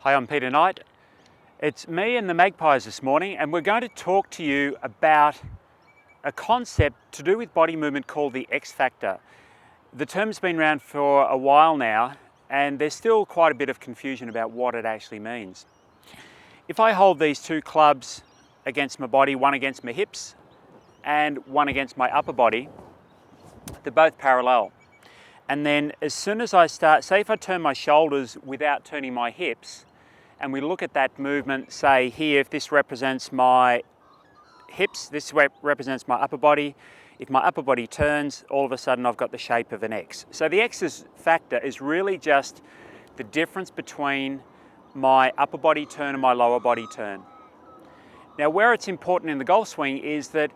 Hi, I'm Peter Knight. It's me and the Magpies this morning, and we're going to talk to you about a concept to do with body movement called the X factor. The term's been around for a while now, and there's still quite a bit of confusion about what it actually means. If I hold these two clubs against my body, one against my hips and one against my upper body, they're both parallel. And then as soon as I start, say if I turn my shoulders without turning my hips, and we look at that movement, say here, if this represents my hips, this represents my upper body. If my upper body turns, all of a sudden I've got the shape of an X. So the X factor is really just the difference between my upper body turn and my lower body turn. Now, where it's important in the golf swing is that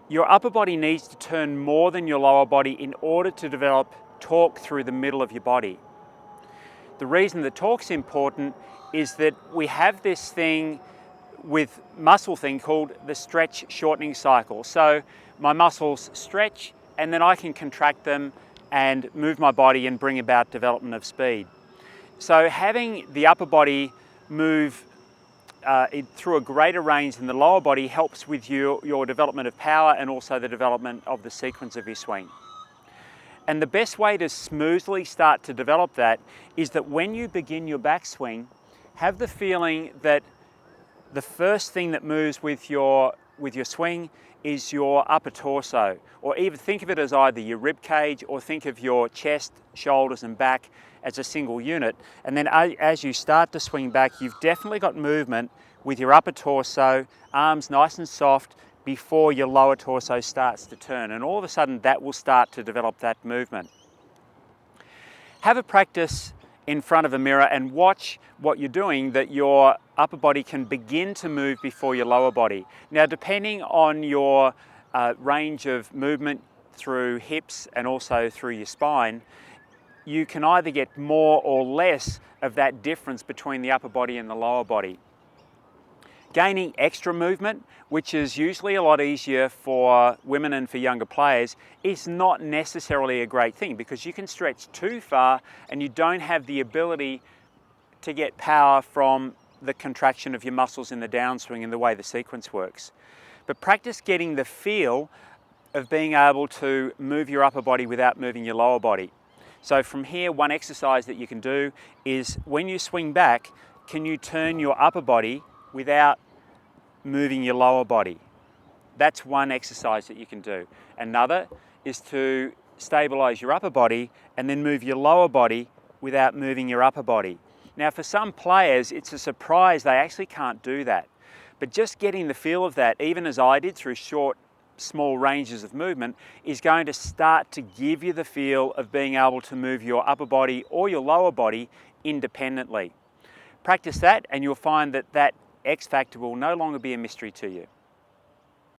your upper body needs to turn more than your lower body in order to develop torque through the middle of your body. The reason the torque's important is that we have this thing with muscle thing called the stretch shortening cycle. So my muscles stretch and then I can contract them and move my body and bring about development of speed. So having the upper body move through a greater range than the lower body helps with your development of power and also the development of the sequence of your swing. And the best way to smoothly start to develop that is that when you begin your backswing, have the feeling that the first thing that moves with your swing is your upper torso, or even think of it as either your rib cage or think of your chest, shoulders and back as a single unit. And then as you start to swing back, you've definitely got movement with your upper torso, arms nice and soft, before your lower torso starts to turn. And all of a sudden that will start to develop that movement. Have a practice in front of a mirror and watch what you're doing, that your upper body can begin to move before your lower body. Now, depending on your range of movement through hips and also through your spine, you can either get more or less of that difference between the upper body and the lower body. Gaining extra movement, which is usually a lot easier for women and for younger players, is not necessarily a great thing because you can stretch too far and you don't have the ability to get power from the contraction of your muscles in the downswing and the way the sequence works. But practice getting the feel of being able to move your upper body without moving your lower body. So from here, one exercise that you can do is when you swing back, can you turn your upper body without moving your lower body? That's one exercise that you can do. Another is to stabilize your upper body and then move your lower body without moving your upper body. Now, for some players, it's a surprise they actually can't do that. But just getting the feel of that, even as I did through short, small ranges of movement, is going to start to give you the feel of being able to move your upper body or your lower body independently. Practice that and you'll find that X factor will no longer be a mystery to you.